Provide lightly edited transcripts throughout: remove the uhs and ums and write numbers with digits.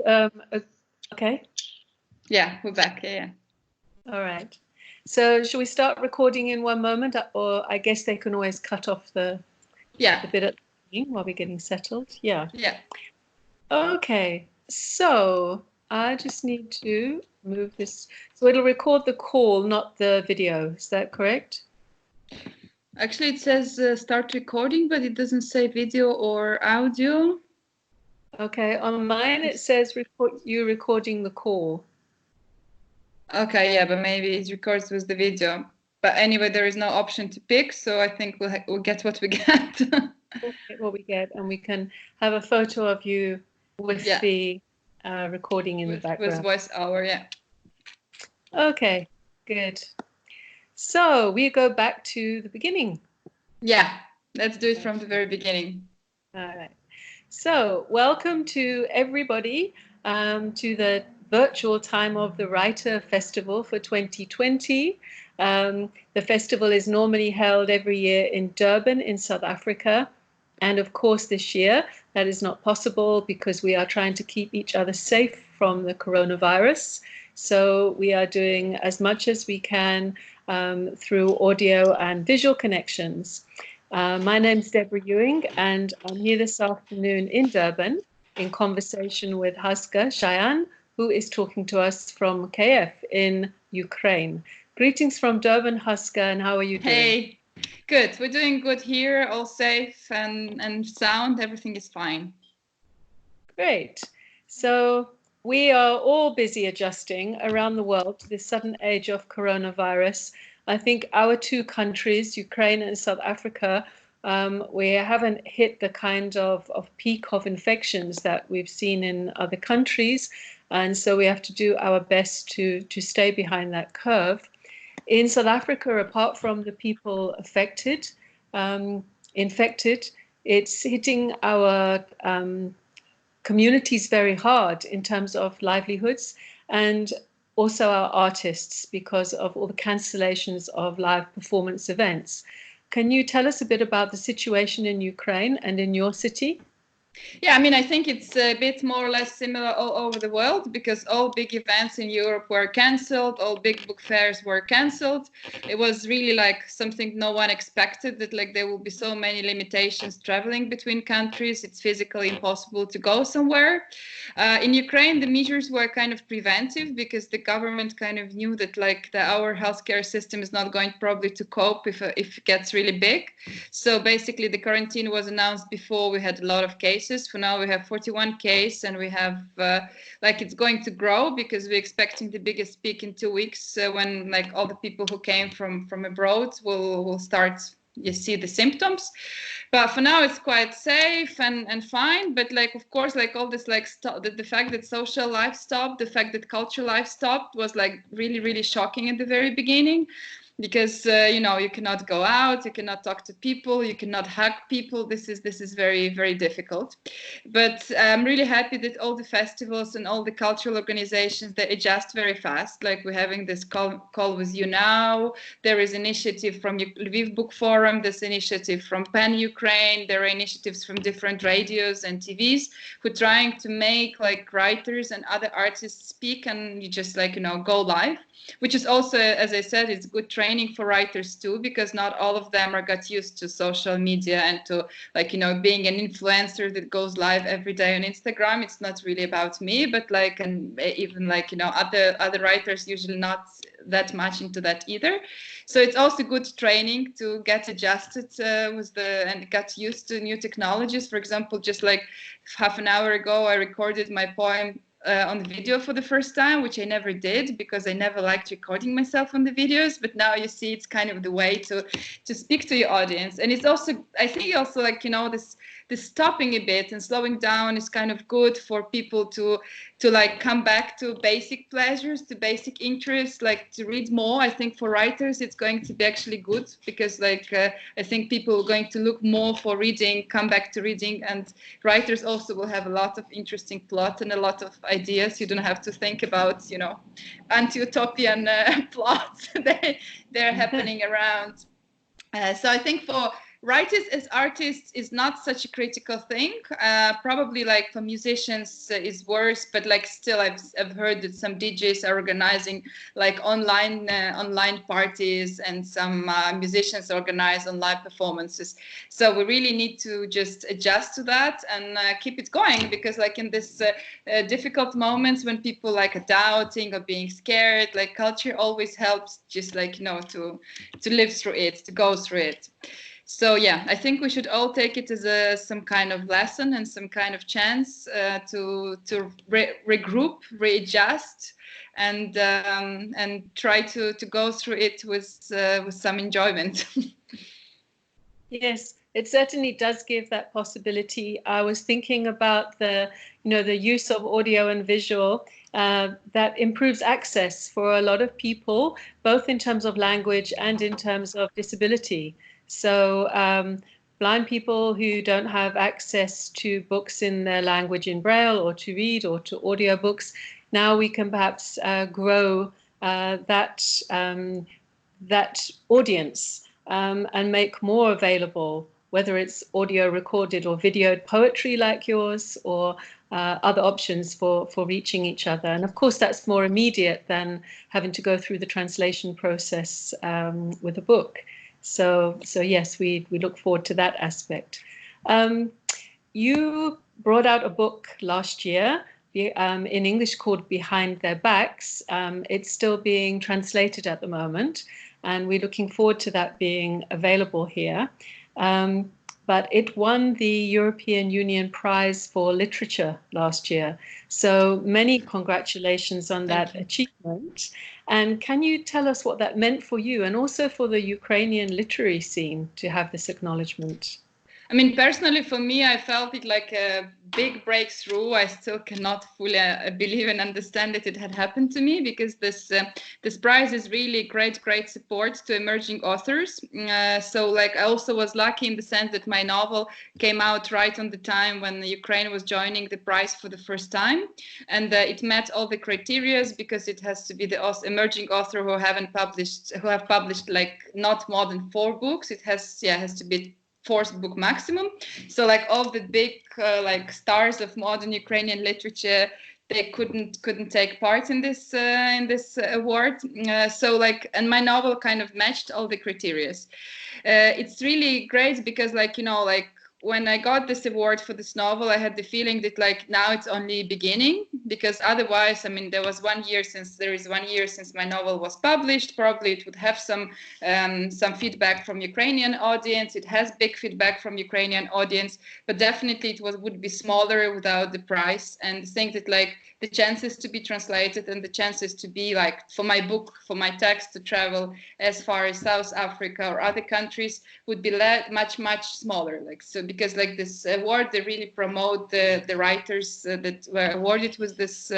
Okay. Yeah, we're back. Yeah. All right. So shall we start recording in one moment, or I guess they can always cut off the bit at the beginning while we're getting settled. Yeah. Yeah. Okay. So I just need to move this. So it'll record the call, not the video. Is that correct? Actually, it says start recording, but it doesn't say video or audio. Okay. On mine, it says you recording the call. Okay, yeah, but maybe it records with the video. But anyway, there is no option to pick, so I think we'll get what we get. We'll get what we get, and we can have a photo of you with the recording in the background. With voice over, yeah. Okay, good. So we go back to the beginning. Yeah, let's do it from the very beginning. All right. So welcome to everybody to the virtual Time of the Writer Festival for 2020. The festival is normally held every year in Durban in South Africa. And of course, this year that is not possible because we are trying to keep each other safe from the coronavirus. So we are doing as much as we can through audio and visual connections. My name's Deborah Ewing, and I'm here this afternoon in Durban in conversation with Haska Shyyan, who is talking to us from Kiev in Ukraine. Greetings from Durban, Haska, and how are you doing? Hey, good. We're doing good here, all safe and sound. Everything is fine. Great. So we are all busy adjusting around the world to this sudden age of coronavirus. I think our two countries, Ukraine and South Africa, we haven't hit the kind of peak of infections that we've seen in other countries. And so we have to do our best to stay behind that curve. In South Africa, apart from the people infected, it's hitting our communities very hard in terms of livelihoods and also our artists because of all the cancellations of live performance events. Can you tell us a bit about the situation in Ukraine and in your city? Yeah, I mean, I think it's a bit more or less similar all over the world because all big events in Europe were cancelled, all big book fairs were cancelled. It was really like something no one expected, that like there will be so many limitations traveling between countries. It's physically impossible to go somewhere. In Ukraine, the measures were kind of preventive because the government kind of knew that like our healthcare system is not going probably to cope if it gets really big. So basically the quarantine was announced before we had a lot of cases. For now, we have 41 cases, and we have like it's going to grow because we're expecting the biggest peak in 2 weeks when like all the people who came from abroad will start. You see the symptoms, but for now it's quite safe and fine. But like of course, like all this like the fact that social life stopped, the fact that cultural life stopped was like really shocking at the very beginning. Because you cannot go out, you cannot talk to people, you cannot hug people. This is very difficult. But I'm really happy that all the festivals and all the cultural organizations, they adjust very fast. Like we're having this call with you now. There is initiative from Lviv Book Forum. There's initiative from Pan Ukraine. There are initiatives from different radios and TVs who are trying to make like writers and other artists speak and you just like go live, which is also, as I said, it's good training for writers too, because not all of them got used to social media and to like being an influencer that goes live every day on Instagram. It's not really about me, but like, and even like other writers usually not that much into that either. So it's also good training to get adjusted and get used to new technologies. For example, just like half an hour ago, I recorded my poem on the video for the first time, which I never did because I never liked recording myself on the videos. But now you see it's kind of the way to speak to your audience. And it's also, I think also like, this stopping a bit and slowing down is kind of good for people to like come back to basic pleasures, to basic interests, like to read more. I think for writers, it's going to be actually good because like I think people are going to look more for reading, come back to reading, and writers also will have a lot of interesting plot and a lot of ideas. You don't have to think about, anti-utopian plots. They're happening around. So I think for writers as artists is not such a critical thing. Probably like for musicians is worse, but like still I've heard that some DJs are organizing like online parties, and some musicians organize online performances. So we really need to just adjust to that and keep it going, because like in this difficult moments when people like are doubting or being scared, like culture always helps, just like, you know, to live through it, to go through it. So yeah, I think we should all take it as some kind of lesson and some kind of chance to regroup, readjust, and try to go through it with some enjoyment. Yes, it certainly does give that possibility. I was thinking about the use of audio and visual that improves access for a lot of people, both in terms of language and in terms of disability. So blind people who don't have access to books in their language in Braille, or to read, or to audiobooks, now we can perhaps grow that audience and make more available, whether it's audio recorded or videoed poetry like yours, or other options for reaching each other. And of course, that's more immediate than having to go through the translation process with a book. So yes, we look forward to that aspect. You brought out a book last year in English called Behind Their Backs. It's still being translated at the moment, and we're looking forward to that being available here. But it won the European Union Prize for Literature last year. So many congratulations on that achievement. And can you tell us what that meant for you, and also for the Ukrainian literary scene, to have this acknowledgement? I mean, personally, for me, I felt it like a big breakthrough. I still cannot fully believe and understand that it had happened to me, because this prize is really great support to emerging authors. So like I also was lucky in the sense that my novel came out right on the time when Ukraine was joining the prize for the first time, and it met all the criteria, because it has to be the emerging author who have published like not more than 4 books. It has to be 4th book maximum. So like all the big like stars of modern Ukrainian literature, they couldn't take part in this award. So like, and my novel kind of matched all the criteria. It's really great, because like, you know, like when I got this award for this novel, I had the feeling that like now it's only beginning, because otherwise, I mean, there is 1 year since my novel was published. Probably it would have some feedback from Ukrainian audience. It has big feedback from Ukrainian audience, but definitely it would be smaller without the prize. And I think that like the chances to be translated and the chances to be like for my book, for my text to travel as far as South Africa or other countries would be much smaller. Like so, because like this award, they really promote the writers that were awarded with this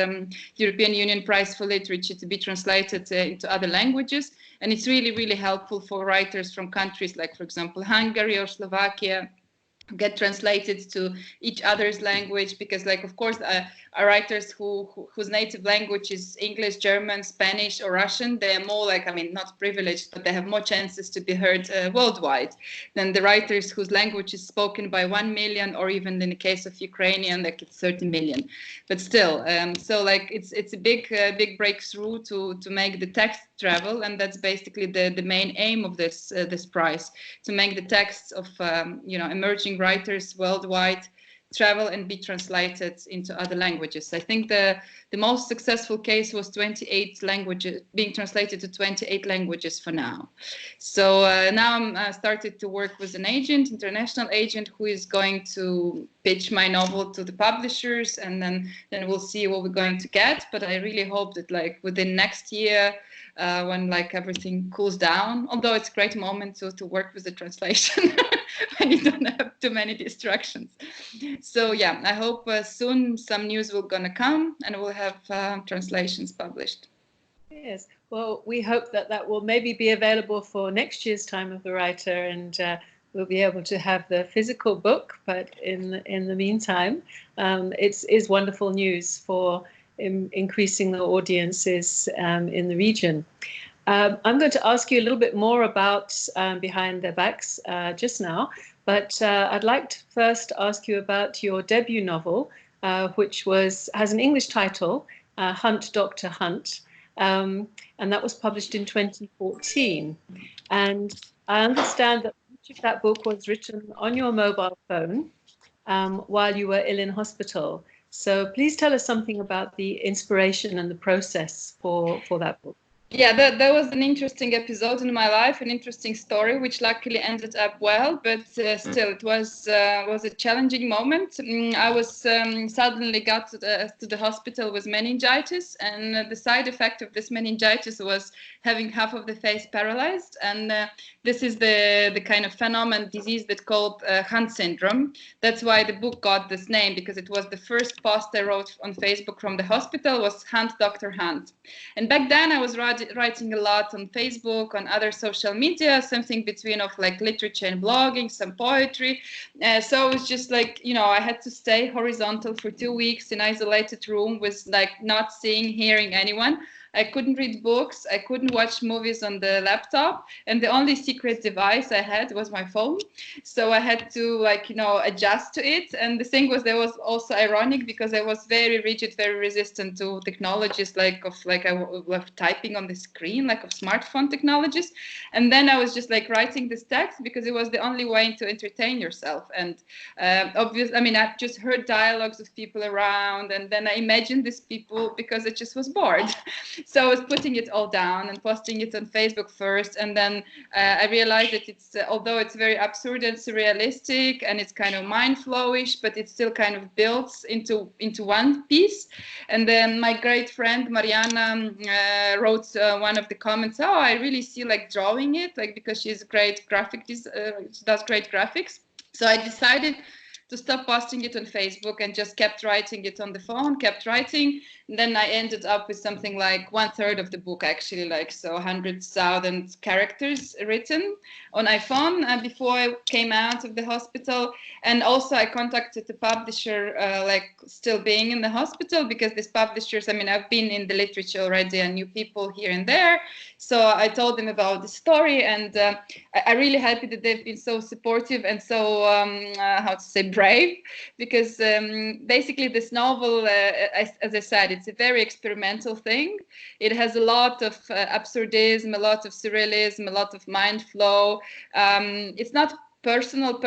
European Union Prize for Literature to be translated into other languages. And it's really helpful for writers from countries like, for example, Hungary or Slovakia, get translated to each other's language, because like of course are writers whose native language is English, German, Spanish or Russian. They are more like, I mean, not privileged, but they have more chances to be heard worldwide than the writers whose language is spoken by 1 million, or even in the case of Ukrainian, like it's 30 million. But still, so like it's a big breakthrough to make the text travel, and that's basically the main aim of this prize, to make the texts of emerging writers worldwide travel and be translated into other languages. I think the most successful case was 28 languages, being translated to 28 languages for now. So now I'm started to work with an agent, international agent, who is going to pitch my novel to the publishers, and then we'll see what we're going to get. But I really hope that like within next year, when like everything cools down, although it's a great moment to work with the translation when you don't have too many distractions. So yeah, I hope soon some news will gonna come and we'll have translations published. Yes, well, we hope that will maybe be available for next year's Time of the Writer, and we'll be able to have the physical book. But in the meantime, it's wonderful news for increasing the audiences in the region. I'm going to ask you a little bit more about Behind Their Backs just now, but I'd like to first ask you about your debut novel, which has an English title, Hunt, Dr. Hunt, and that was published in 2014. And I understand that much of that book was written on your mobile phone while you were ill in hospital. So please tell us something about the inspiration and the process for that book. Yeah, that was an interesting episode in my life, an interesting story, which luckily ended up well. But still, it was a challenging moment. I was suddenly got to the hospital with meningitis, and the side effect of this meningitis was having half of the face paralyzed. And this is the kind of phenomenon, disease that's called Hunt syndrome. That's why the book got this name, because it was the first post I wrote on Facebook from the hospital was Hunt, Dr. Hunt. And back then I was writing a lot on Facebook, on other social media, something between of like literature and blogging, some poetry. So it was just like, I had to stay horizontal for 2 weeks in isolated room with like not seeing, hearing anyone. I couldn't read books. I couldn't watch movies on the laptop. And the only secret device I had was my phone. So I had to adjust to it. And the thing was, that was also ironic because I was very rigid, very resistant to technologies of typing on the screen, like of smartphone technologies. And then I was just like writing this text because it was the only way to entertain yourself. And obviously, I just heard dialogues of people around, and then I imagined these people because I just was bored. So I was putting it all down and posting it on Facebook first, and then I realized that it's although it's very absurd and surrealistic, and it's kind of mind-flowish, but it still kind of builds into one piece. And then my great friend Mariana wrote one of the comments, "Oh, I really see like drawing it, like because she's a great does great graphics." So I decided to stop posting it on Facebook and just kept writing it on the phone, kept writing. And then I ended up with something like 1/3 of the book, actually, like so 100,000 characters written on iPhone before I came out of the hospital. And also I contacted the publisher, still being in the hospital, because these publishers, I've been in the literature already and knew people here and there. So I told them about the story, and I'm really happy that they've been so supportive and so, brave, because basically this novel, as I said, it's a very experimental thing. It has a lot of absurdism, a lot of surrealism, a lot of mind flow. It's not personal,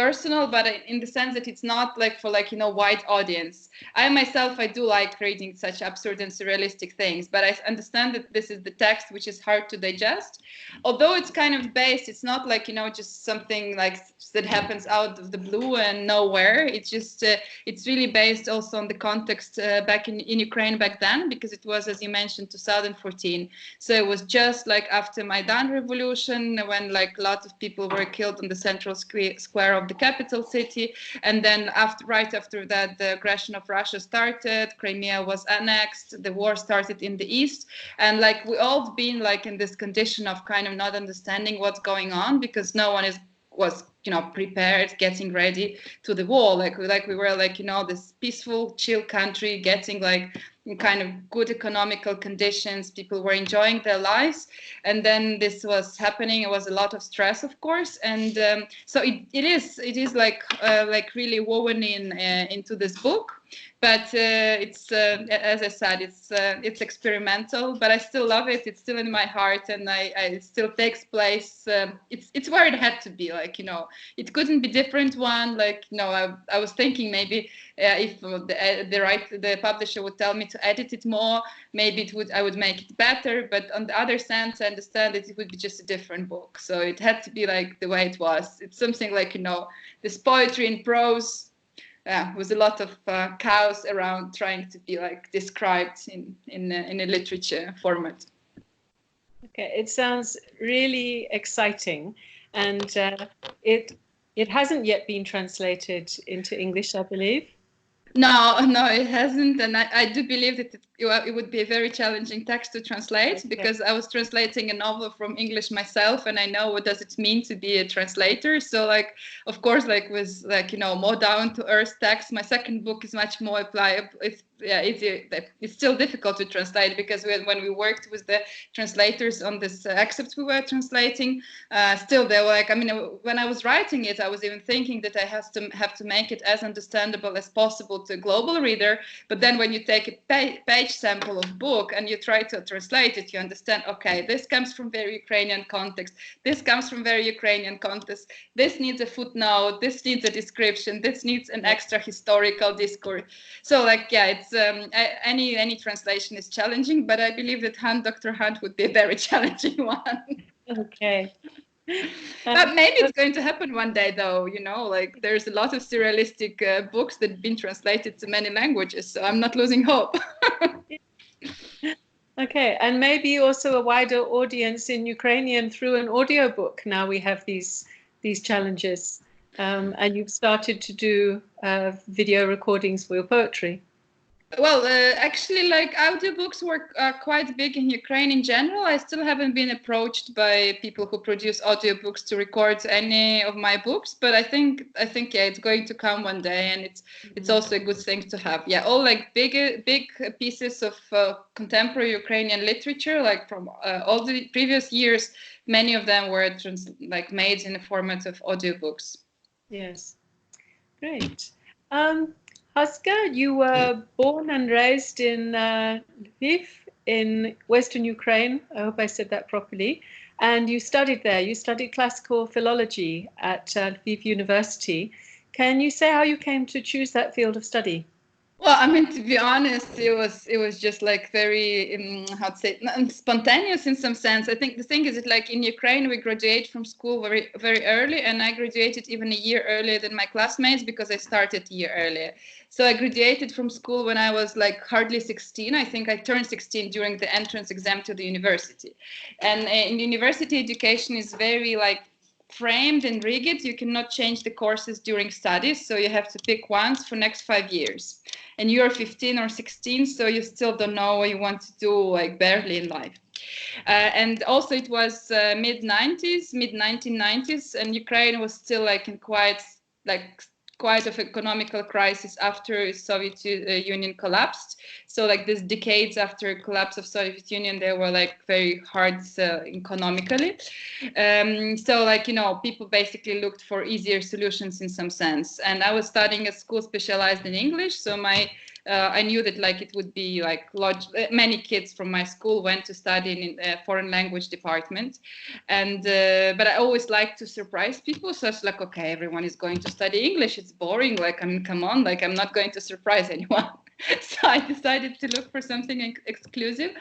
but in the sense that it's not like for wide audience. I myself, I do like reading such absurd and surrealistic things, but I understand that this is the text which is hard to digest. Although it's kind of based, it's not like, just something like that happens out of the blue and nowhere. It's just, it's really based also on the context back in Ukraine back then, because it was, as you mentioned, 2014. So it was just like after Maidan revolution, when like a lot of people were killed on the central square of the capital city. And then right after that, the aggression of Russia started, Crimea was annexed, the war started in the east. And like we all been like in this condition of kind of not understanding what's going on, because no one was prepared, getting ready to the war. Like we were like, this peaceful, chill country, getting like kind of good economical conditions. People were enjoying their lives, and then this was happening. It was a lot of stress, of course, and so it is like really woven into this book. But it's as I said, it's experimental, but I still love it. It's still in my heart, and it still takes place. It's where it had to be. Like it couldn't be different one. Like I was thinking maybe if the publisher would tell me to edit it more, maybe I would make it better. But on the other sense, I understand that it would be just a different book. So it had to be like the way it was. It's something like this poetry in prose. With a lot of chaos around, trying to be like described in a literature format. Okay, it sounds really exciting, and it hasn't yet been translated into English, I believe. No, no, it hasn't, and I do believe that it would be a very challenging text to translate, Okay. because I was translating a novel from English myself, and I know what does it mean to be a translator. So, like, of course, like with like more down to earth text, my second book is much more applicable. It's still difficult to translate, because when we worked with the translators on this excerpt we were translating, still they were like, I mean, when I was writing it, I was even thinking that I have to make it as understandable as possible to a global reader. But then when you take a page sample of book and you try to translate it, you understand, okay, this comes from very Ukrainian context, this comes from very Ukrainian context, this needs a footnote, this needs a description, this needs an extra historical discourse. So, like, yeah, it's any translation is challenging, but I believe that Dr. Hunt would be a very challenging one. Okay. But maybe it's going to happen one day, though. Like, there's a lot of surrealistic books that have been translated to many languages, so I'm not losing hope. Okay, and maybe also a wider audience in Ukrainian through an audiobook. Now we have these challenges, and you've started to do video recordings for your poetry. Well, actually, like, audiobooks are quite big in Ukraine in general. I still haven't been approached by people who produce audiobooks to record any of my books, but I think yeah, it's going to come one day, and it's also a good thing to have. Yeah, all like big pieces of contemporary Ukrainian literature, like from all the previous years, many of them were made in the format of audiobooks. Yes, great. Haska, you were born and raised in Lviv in Western Ukraine. I hope I said that properly. And you studied there. You studied classical philology at Lviv University. Can you say how you came to choose that field of study? Well, I mean, to be honest, it was just like very how to say spontaneous in some sense. I think the thing is that, like, in Ukraine we graduate from school very early, and I graduated even a year earlier than my classmates because I started a year earlier. So I graduated from school when I was like hardly 16. I think I turned 16 during the entrance exam to the university, and in university education is very like framed and rigid. You cannot change the courses during studies, so you have to pick ones for next 5 years, and you're 15 or 16, so you still don't know what you want to do, like, barely in life. And also it was mid 1990s, and Ukraine was still like in quite of economical crisis after Soviet Union collapsed. So, like, these decades after collapse of Soviet Union, they were like very hard economically. So, like, people basically looked for easier solutions in some sense. And I was studying at school specialized in English, so I knew that, like, it would be like many kids from my school went to study in a foreign language department, and but I always like to surprise people. So it's like, okay, everyone is going to study English. It's boring. Like, I mean, come on, like, I'm not going to surprise anyone. So I decided to look for something exclusive,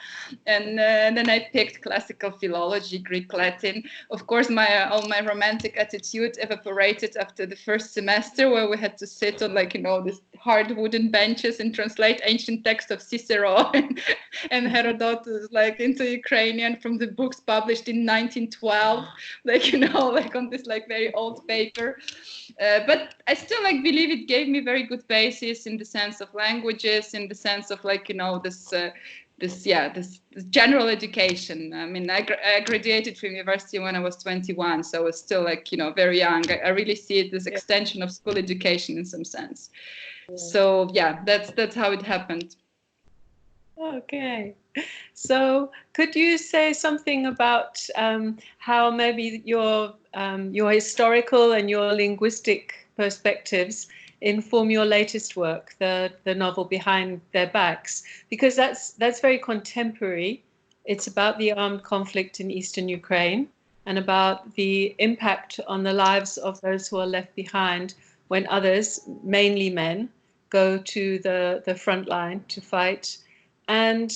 and then I picked classical philology, Greek, Latin. Of course, all my romantic attitude evaporated after the first semester, where we had to sit on, like, these hard wooden benches and translate ancient texts of Cicero and Herodotus, like, into Ukrainian from the books published in 1912, like, like on this like very old paper. But I still like believe it gave me very good basis in the sense of languages, in the sense of, like, this general education. I mean, I graduated from university when I was 21, so I was still, like, very young. I really see it as extension of school education in some sense. So yeah, that's how it happened. Okay. So could you say something about how maybe your historical and your linguistic perspectives inform your latest work, the novel Behind Their Backs? Because that's very contemporary. It's about the armed conflict in eastern Ukraine and about the impact on the lives of those who are left behind when others, mainly men, go to the front line to fight. And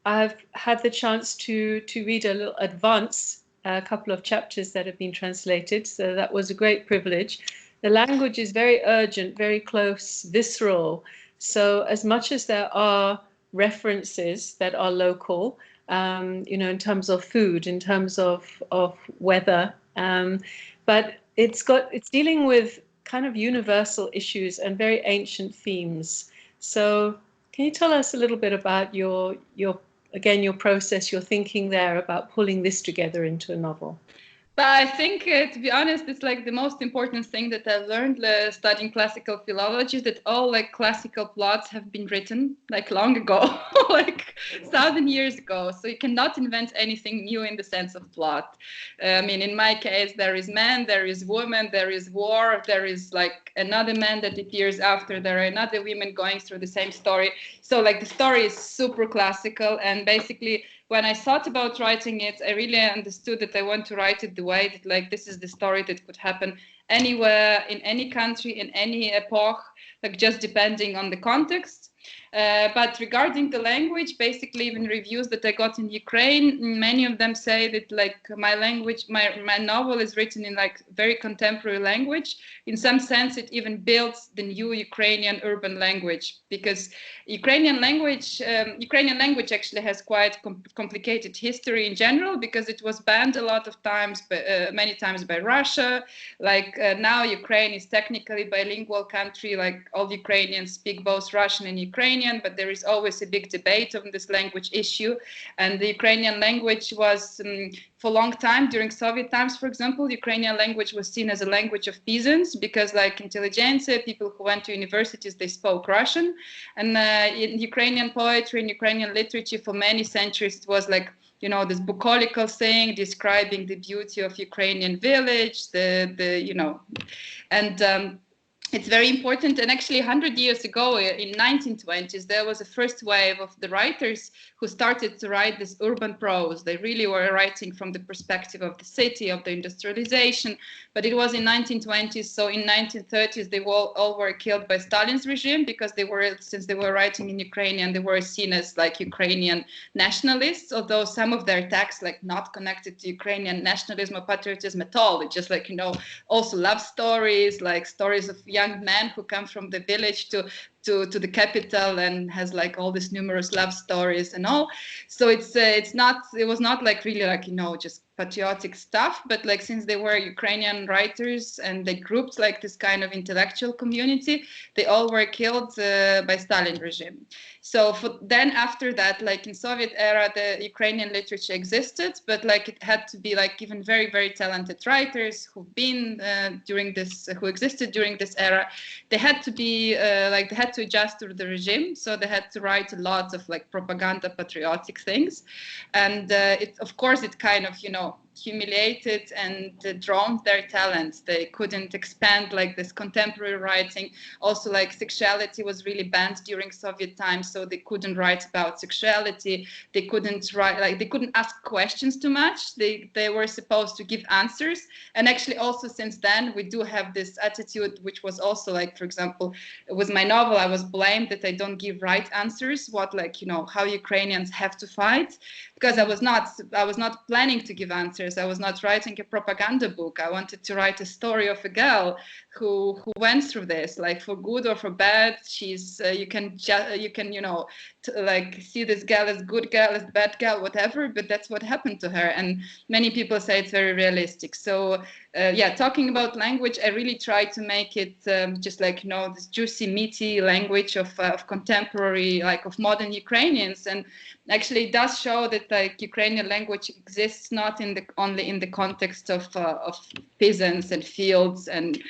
I've had the chance to read a little advance, a couple of chapters that have been translated, so that was a great privilege. The language is very urgent, very close, visceral. So as much as there are references that are local, in terms of food, in terms of weather, but it's dealing with kind of universal issues and very ancient themes. So can you tell us a little bit about your again, your process, your thinking there about pulling this together into a novel? But I think, to be honest, it's like the most important thing that I've learned studying classical philology is that all like classical plots have been written like long ago, like 1,000 years ago. So you cannot invent anything new in the sense of plot. I mean, in my case, there is man, there is woman, there is war, there is like another man that appears after, there are another women going through the same story. So like the story is super classical, and basically when I thought about writing it, I really understood that I want to write it the way that like this is the story that could happen anywhere, in any country, in any epoch, like just depending on the context. But regarding the language, basically even reviews that I got in Ukraine, many of them say that like my language, my novel is written in like very contemporary language. In some sense, it even builds the new Ukrainian urban language, because Ukrainian language actually has quite complicated history in general, because it was banned a lot of times, many times by Russia. Like now Ukraine is technically a bilingual country, like all Ukrainians speak both Russian and Ukrainian, but there is always a big debate on this language issue. And the Ukrainian language was, for a long time, during Soviet times, for example, Ukrainian language was seen as a language of peasants, because like intelligentsia, people who went to universities, they spoke Russian. And in Ukrainian poetry and Ukrainian literature for many centuries, it was like, you know, this bucolical saying describing the beauty of Ukrainian village, and it's very important. And actually 100 years ago, in 1920s, there was a first wave of the writers who started to write this urban prose. They really were writing from the perspective of the city, of the industrialization, but it was in 1920s. So in 1930s, they all were killed by Stalin's regime, because since they were writing in Ukrainian, they were seen as like Ukrainian nationalists, although some of their texts like not connected to Ukrainian nationalism or patriotism at all. It's just like, you know, also love stories, like stories of young men who come from the village to the capital, and has like all these numerous love stories and all. So it was not like really like, you know, just patriotic stuff, but like since they were Ukrainian writers and they grouped like this kind of intellectual community, they all were killed by Stalin regime. So then after that, like in Soviet era, the Ukrainian literature existed, but like it had to be like even very, very talented writers who existed during this era. They had to be they had to adjust to the regime, so they had to write a lot of like propaganda, patriotic things, and of course it kind of, you know, humiliated and drowned their talents. They couldn't expand like this contemporary writing. Also, like sexuality was really banned during Soviet times, so they couldn't write about sexuality. They couldn't write, like they couldn't ask questions too much. They were supposed to give answers. And actually also since then we do have this attitude, which was also like, for example, with my novel, I was blamed that I don't give right answers, what, like, you know, how Ukrainians have to fight, because I was not planning to give answers. I was not writing a propaganda book. I wanted to write a story of a girl who went through this, like for good or for bad. She's you can you know, like see this girl as good girl, as bad girl, whatever, but that's what happened to her. And many people say it's very realistic. So yeah, talking about language, I really try to make it just like, you know, this juicy, meaty language of contemporary, like of modern Ukrainians. And actually it does show that like Ukrainian language exists not only in the context of peasants and fields and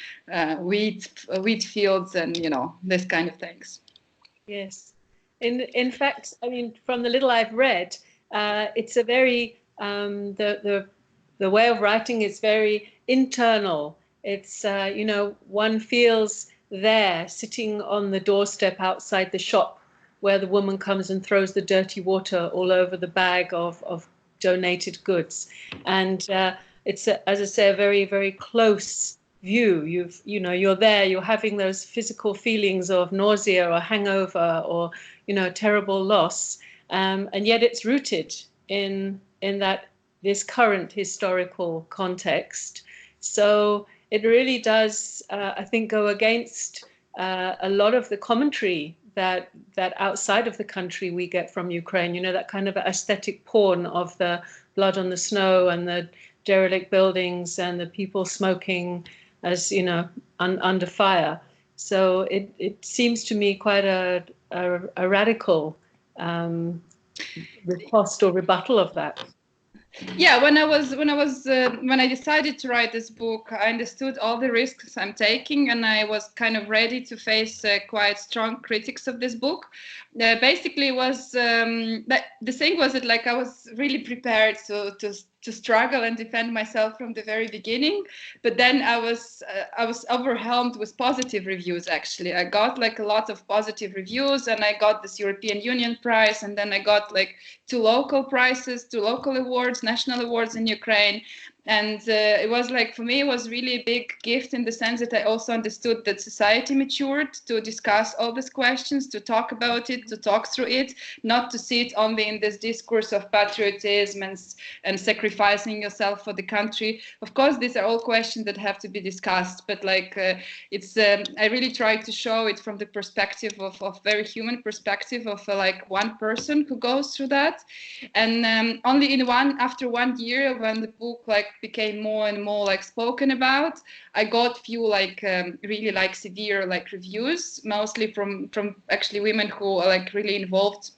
wheat fields and, you know, this kind of things. Yes. In fact, I mean, from the little I've read, it's a very the way of writing is very internal. It's you know, one feels there sitting on the doorstep outside the shop where the woman comes and throws the dirty water all over the bag of donated goods, and it's as I say, a very, very close view. You're there, you're having those physical feelings of nausea or hangover or, you know, terrible loss, and yet it's rooted in this current historical context. So it really does, I think, go against a lot of the commentary that outside of the country we get from Ukraine. You know, that kind of aesthetic porn of the blood on the snow and the derelict buildings and the people smoking as, you know, under fire. So it seems to me quite a radical riposte or rebuttal of that. Yeah, when I decided to write this book, I understood all the risks I'm taking, and I was kind of ready to face quite strong critics of this book. Basically, was that the thing was that like I was really prepared to struggle and defend myself from the very beginning, but then I was overwhelmed with positive reviews. Actually, I got like a lot of positive reviews, and I got this European Union prize, and then I got like 2 local awards, national awards in Ukraine. And it was like, for me, it was really a big gift in the sense that I also understood that society matured to discuss all these questions, to talk about it, to talk through it, not to see it only in this discourse of patriotism and sacrificing yourself for the country. Of course, these are all questions that have to be discussed, but like I really tried to show it from the perspective of very human perspective of like one person who goes through that. And only after 1 year, when the book like became more and more like spoken about, I got few like really like severe like reviews, mostly from actually women who are like really involved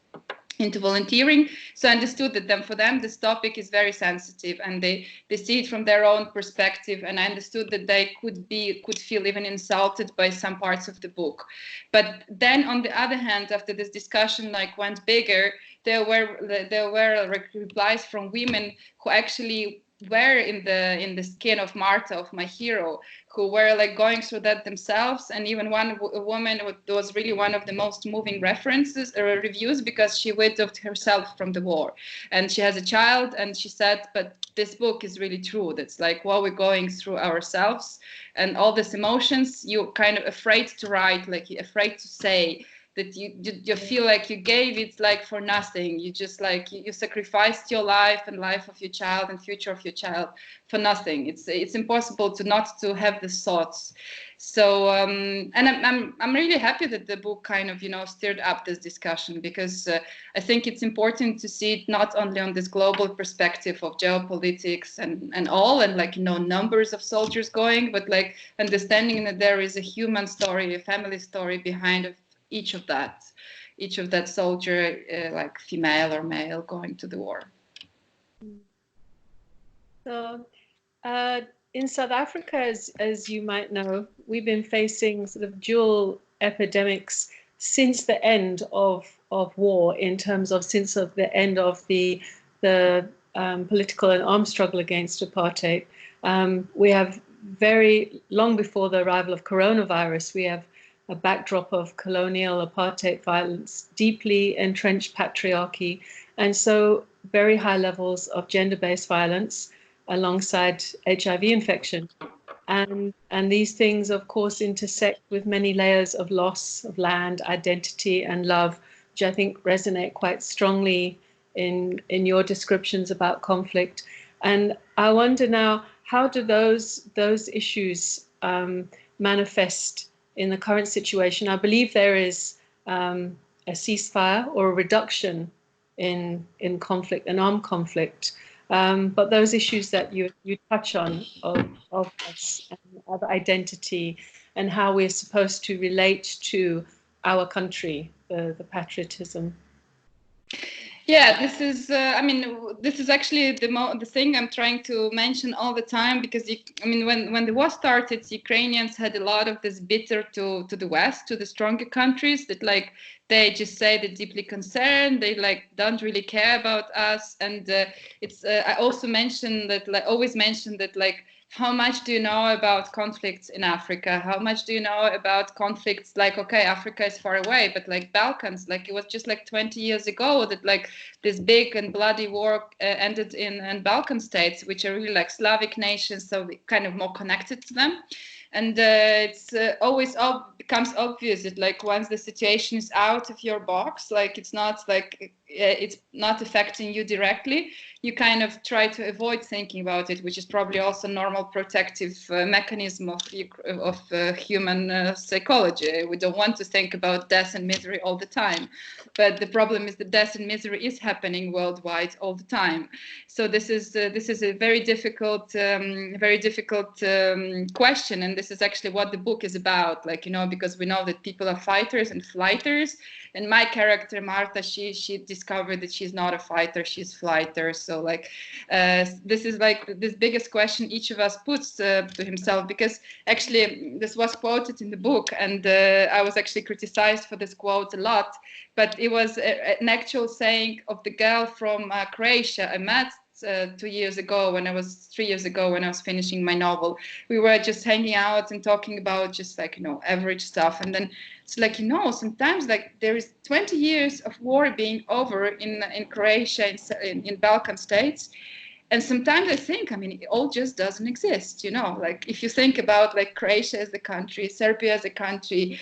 into volunteering. So I understood that for them this topic is very sensitive, and they see it from their own perspective, and I understood that they could feel even insulted by some parts of the book. But then on the other hand, after this discussion like went bigger, there were replies from women who actually were in the skin of Marta, of my hero, who were like going through that themselves. And even one woman was really one of the most moving references or reviews, because she widowed herself from the war, and she has a child, and she said, but this book is really true. That's like what we're going through ourselves, and all these emotions you're kind of afraid to write, like you're afraid to say, that you feel like you gave it like for nothing. You just like you sacrificed your life and life of your child and future of your child for nothing. It's impossible to not to have these thoughts. So and I'm really happy that the book kind of stirred up this discussion, because I think it's important to see it not only on this global perspective of geopolitics and all, and like numbers of soldiers going, but like understanding that there is a human story, a family story behind each of that soldier, like female or male, going to the war. So in South Africa, as you might know, we've been facing sort of dual epidemics since the end of war, in terms of since of the end of the political and armed struggle against apartheid. We have very long before the arrival of coronavirus, we have a backdrop of colonial apartheid violence, deeply entrenched patriarchy, and so very high levels of gender-based violence alongside HIV infection. And these things, of course, intersect with many layers of loss of land, identity, and love, which I think resonate quite strongly in your descriptions about conflict. And I wonder now, how do those issues manifest in the current situation? I believe there is a ceasefire or a reduction in conflict and armed conflict. But those issues that you touch on of us and of identity and how we're supposed to relate to our country, the patriotism. Yeah, this is. This is actually the thing I'm trying to mention all the time, because when the war started, Ukrainians had a lot of this bitter to the West, to the stronger countries, that like they just say they're deeply concerned, they like don't really care about us, and I also mentioned that, like always mentioned that, like, how much do you know about conflicts in Africa? How much do you know about conflicts? Like, okay, Africa is far away, but like Balkans, like it was just like 20 years ago that like this big and bloody war ended in Balkan states, which are really like Slavic nations, so we kind of more connected to them. And it's always becomes obvious that like once the situation is out of your box, like it's not affecting you directly, you kind of try to avoid thinking about it, which is probably also normal protective mechanism of human psychology. We don't want to think about death and misery all the time, but the problem is that death and misery is happening worldwide all the time. So this is a very difficult question, and and this is actually what the book is about, like, you know, because we know that people are fighters and flighters, and my character Marta, she discovered that she's not a fighter, she's flighter. So like this is like this biggest question each of us puts to himself, because actually this was quoted in the book, and I was actually criticized for this quote a lot, but it was an actual saying of the girl from Croatia I met 3 years ago when I was finishing my novel. We were just hanging out and talking about just like, you know, average stuff, and then it's like, you know, sometimes like there is 20 years of war being over in Croatia, in Balkan states. And sometimes I think, I mean, it all just doesn't exist, you know, like if you think about like Croatia as a country, Serbia as a country,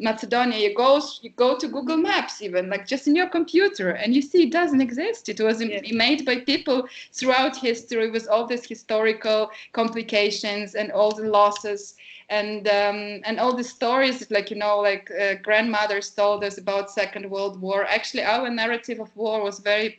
Macedonia, you go to Google Maps, even like just in your computer, and you see it doesn't exist. It was made by people throughout history with all these historical complications and all the losses. And all the stories, like, you know, like grandmothers told us about Second World War. Actually, our narrative of war was very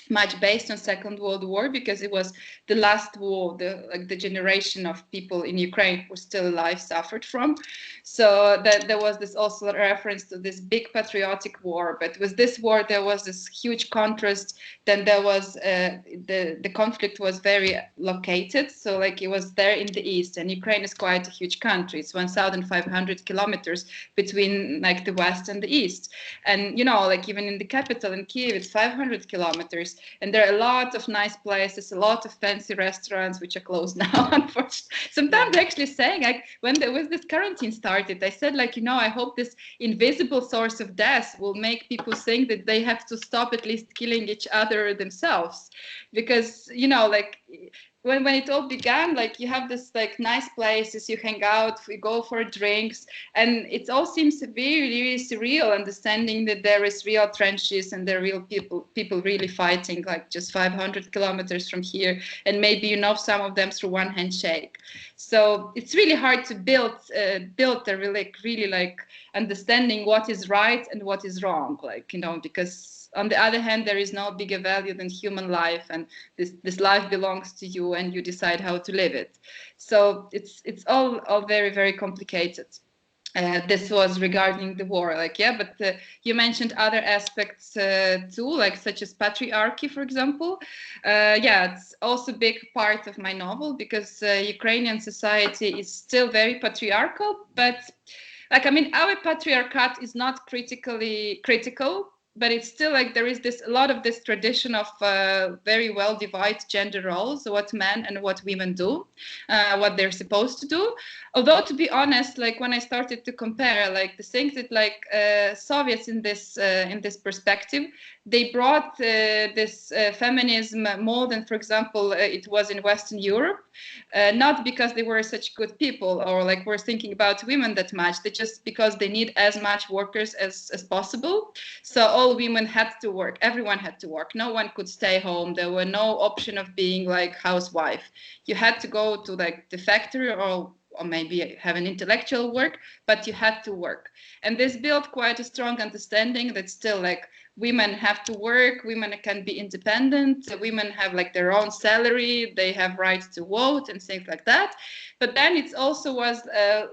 much based on Second World War, because it was the last war the generation of people in Ukraine who were still alive suffered from. So that there was this also reference to this big patriotic war, but with this war there was this huge contrast. Then there was the conflict was very located, so like it was there in the east, and Ukraine is quite a huge country. It's 1,500 kilometers between like the west and the east, and you know, like even in the capital in Kiev it's 500 kilometers. And there are a lot of nice places, a lot of fancy restaurants, which are closed now, unfortunately. Sometimes actually saying, like, when this quarantine started, I said, like, you know, I hope this invisible source of death will make people think that they have to stop at least killing each other themselves. Because, you know, like, when it all began, like you have this like nice places, you hang out, we go for drinks, and it all seems really, really surreal, understanding that there is real trenches and there are real people really fighting, like just 500 kilometers from here, and maybe you know some of them through one handshake. So it's really hard to build a really like understanding what is right and what is wrong, like, you know, because on the other hand, there is no bigger value than human life, and this life belongs to you, and you decide how to live it. So it's all very, very complicated. This was regarding the war, like, yeah, but you mentioned other aspects too, like such as patriarchy, for example. Yeah, it's also a big part of my novel, because Ukrainian society is still very patriarchal, but like, I mean, our patriarchate is not critical, but it's still like there is a lot of this tradition of very well divided gender roles, what men and what women do, what they're supposed to do. Although, to be honest, like when I started to compare, like the things that like Soviets in this perspective, they brought this feminism more than, for example, it was in Western Europe, not because they were such good people or like were thinking about women that much, they just because they need as much workers as possible. So all women had to work, everyone had to work, no one could stay home, there were no option of being like housewife. You had to go to like the factory or maybe have an intellectual work, but you had to work. And this built quite a strong understanding that still like women have to work, women can be independent, women have like their own salary, they have rights to vote and things like that. But then it also was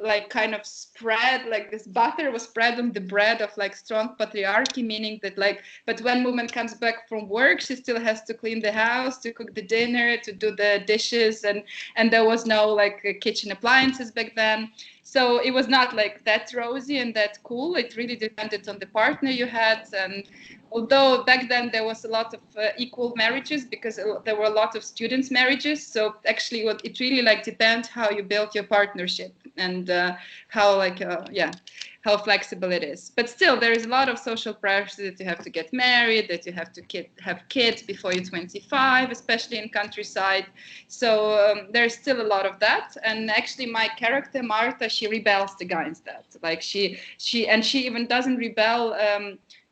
like kind of spread, like this butter was spread on the bread of like strong patriarchy, meaning that like, but when woman comes back from work, she still has to clean the house, to cook the dinner, to do the dishes, and there was no like kitchen appliances back then. So it was not like that rosy and that cool. It really depended on the partner you had. And although back then there was a lot of equal marriages, because there were a lot of students' marriages. So actually it really like depends how you build your partnership and how like, how flexible it is. But still, there is a lot of social pressure that you have to get married, that you have to have kids before you're 25, especially in countryside. So there's still a lot of that. And actually, my character Marta, she rebels against that. Like she even doesn't rebel.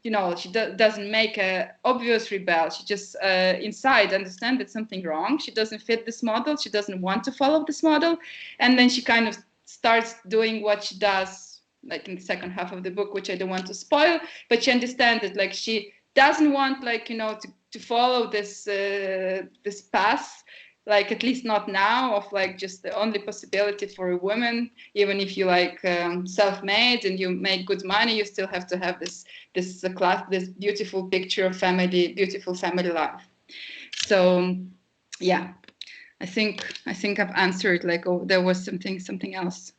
You know, she doesn't make a obvious rebel. She just inside understand that something wrong. She doesn't fit this model. She doesn't want to follow this model, and then she kind of starts doing what she does like in the second half of the book, which I don't want to spoil, but she understands that like she doesn't want like, you know, to follow this path, like at least not now, of like just the only possibility for a woman, even if you like self-made and you make good money, you still have to have this beautiful picture of family, beautiful family life. So yeah, I think I've answered. Like, oh, there was something else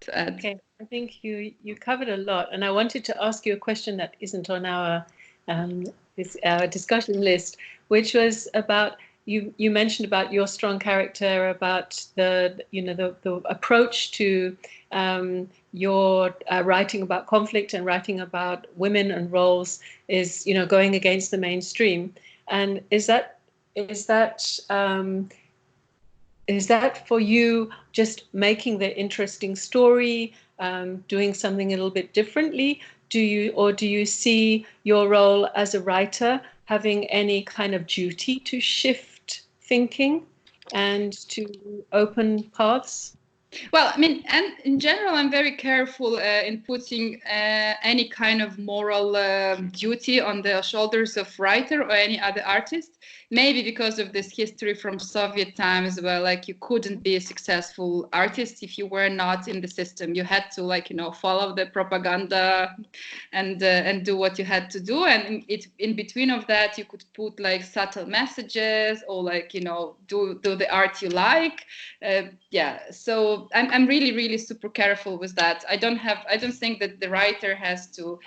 to add. Okay, I think you covered a lot, and I wanted to ask you a question that isn't on our our discussion list, which was about you mentioned about your strong character, about the approach to your writing about conflict and writing about women and roles is going against the mainstream. And is that for you just making the interesting story, doing something a little bit differently? Do you see your role as a writer having any kind of duty to shift thinking and to open paths? Well, I mean, and in general, I'm very careful in putting any kind of moral duty on the shoulders of writer or any other artist. Maybe because of this history from Soviet times, where like you couldn't be a successful artist if you were not in the system. You had to follow the propaganda and do what you had to do. And in between of that, you could put like subtle messages or do the art you like. So I'm really super careful with that. I don't think that the writer has to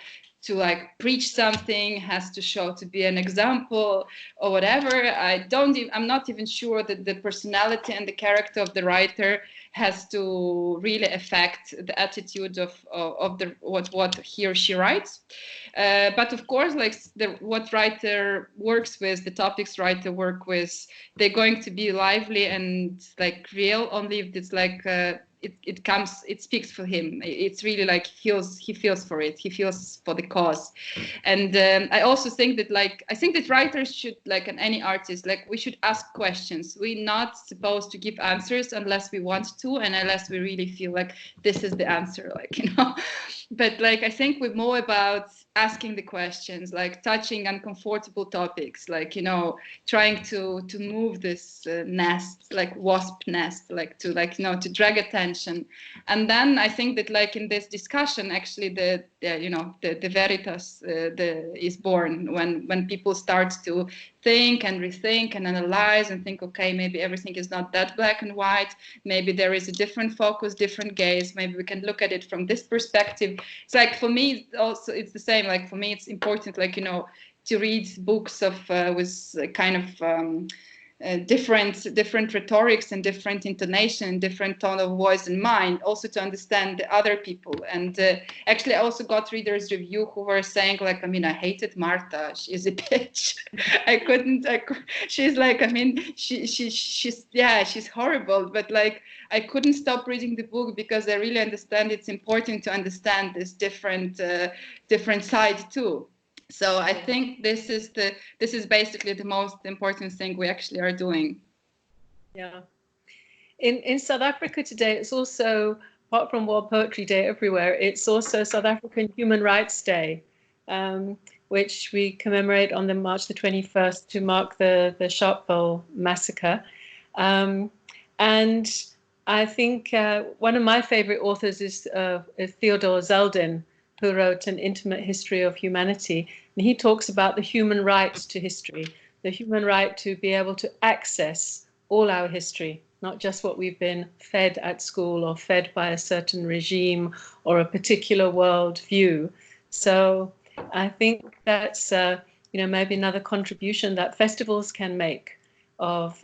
like preach something, has to show to be an example or whatever. I'm not even sure that the personality and the character of the writer has to really affect the attitude of what he or she writes. But of course, like what writer works with, the topics writer work with, they're going to be lively and like real only if it's like it speaks for him. It's really like he feels for it. He feels for the cause. And I also think that I think that writers should, like, and any artist, like, we should ask questions. We're not supposed to give answers unless we want to and unless we really feel like this is the answer, But like, I think we're more about asking the questions, like touching uncomfortable topics, like, trying to move this nest, like wasp nest, like to drag attention. And then I think that, like, in this discussion, actually the veritas is born when people start to think and rethink and analyze and think, okay, maybe everything is not that black and white. Maybe there is a different focus, different gaze. Maybe we can look at it from this perspective. It's like, for me, also, it's the same. Like, for me, it's important, like, to read books of with kind of different rhetorics and different intonation, different tone of voice and mind, also to understand the other people. And actually, I also got readers' review who were saying, like, I mean, I hated Marta. She's a bitch. She's like, I mean, she's horrible. But like, I couldn't stop reading the book because I really understand it's important to understand this different side too. So I think this is basically the most important thing we actually are doing. Yeah. In South Africa today, it's also, apart from World Poetry Day everywhere, it's also South African Human Rights Day, which we commemorate on the March the 21st to mark the Sharpeville massacre. And I think one of my favorite authors is Theodore Zeldin, who wrote An Intimate History of Humanity. And he talks about the human right to history, the human right to be able to access all our history, not just what we've been fed at school or fed by a certain regime or a particular world view. So I think that's maybe another contribution that festivals can make of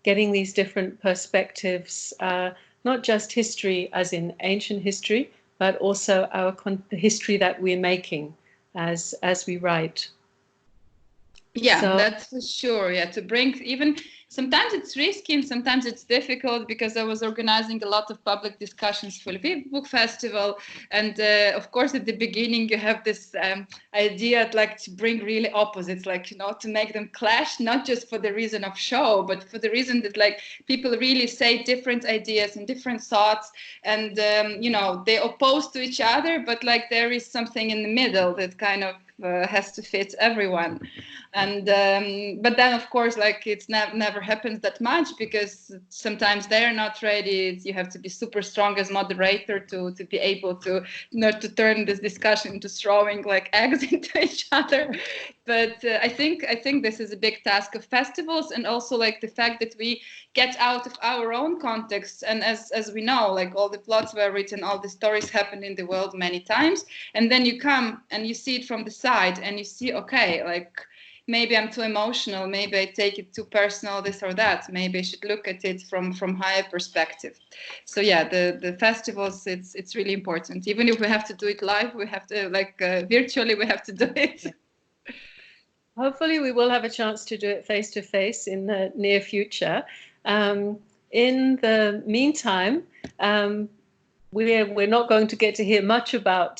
getting these different perspectives, not just history as in ancient history, but also the history that we're making as we write. Yeah, so that's for sure. Yeah, to bring, even sometimes it's risky and sometimes it's difficult, because I was organizing a lot of public discussions for the book festival, and of course at the beginning you have this idea, like, to bring really opposites, like, to make them clash, not just for the reason of show, but for the reason that, like, people really say different ideas and different thoughts, and they oppose to each other, but like there is something in the middle that kind of has to fit everyone. And but then, of course, like, it's never never happens that much because sometimes they're not ready. You have to be super strong as moderator to be able to not to turn this discussion into throwing like eggs into each other. But I think this is a big task of festivals, and also like the fact that we get out of our own context. And as we know, like all the plots were written, all the stories happened in the world many times, and then you come and you see it from the side and you see, okay, like maybe I'm too emotional, maybe I take it too personal, this or that, maybe I should look at it from higher perspective. So yeah, the festivals, it's really important. Even if we have to do it live, we have to virtually, we have to do it. Yeah. Hopefully we will have a chance to do it face to face in the near future. In the meantime, we're not going to get to hear much about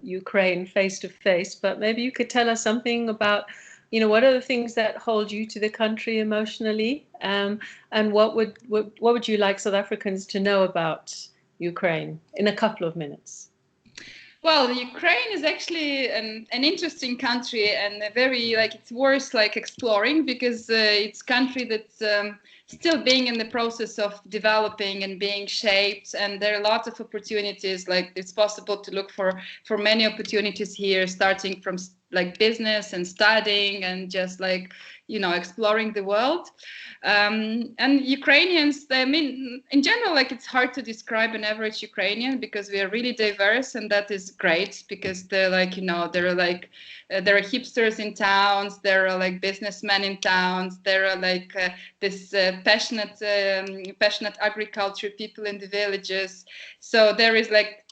Ukraine face to face, but maybe you could tell us something about, what are the things that hold you to the country emotionally, and what would you like South Africans to know about Ukraine in a couple of minutes? Well, Ukraine is actually an interesting country, and a very it's worth exploring, because it's a country that's still being in the process of developing and being shaped, and there are lots of opportunities. Like, it's possible to look for many opportunities here, starting from business and studying and just exploring the world. And Ukrainians, I mean, in general, it's hard to describe an average Ukrainian, because we are really diverse, and that is great, because they're there are hipsters in towns, there are businessmen in towns, there are this passionate agriculture people in the villages. So there is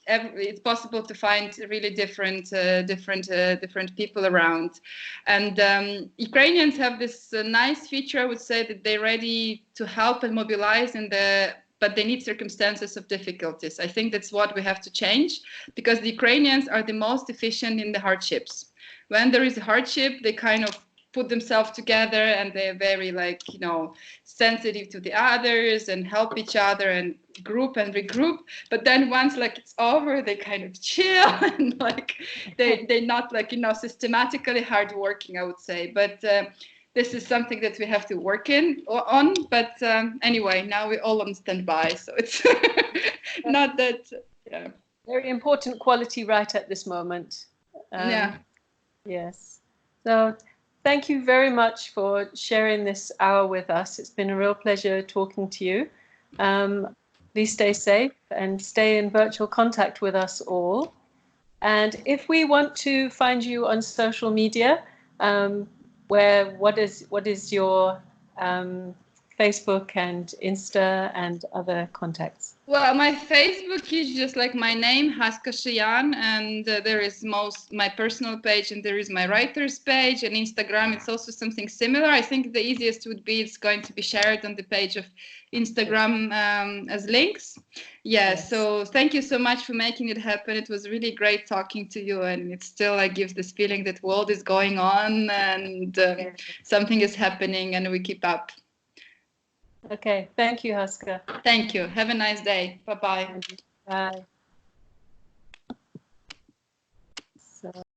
it's possible to find really different people around. And Ukrainians have this nice feature, I would say, that they're ready to help and mobilize but they need circumstances of difficulties. I think that's what we have to change, because the Ukrainians are the most efficient in the hardships. When there is a hardship, they kind of put themselves together, and they're very sensitive to the others and help each other and group and regroup. But then once it's over, they kind of chill and they're not systematically hardworking, I would say. But this is something that we have to work on. But anyway, now we're all on standby, so it's not that. Yeah. Very important quality right at this moment. Yeah. Yes. So thank you very much for sharing this hour with us. It's been a real pleasure talking to you. Please stay safe and stay in virtual contact with us all. And if we want to find you on social media, what is your Facebook and Insta and other contacts? Well, my Facebook is just my name, Haska Shyyan, and there is my personal page, and there is my writer's page, and Instagram. It's also something similar. I think the easiest would be it's going to be shared on the page of Instagram as links. Yeah. Yes. So thank you so much for making it happen. It was really great talking to you, and it still gives this feeling that world is going on, and something is happening, and we keep up. Okay, thank you, Haska. Thank you. Have a nice day. Bye-bye. Bye. So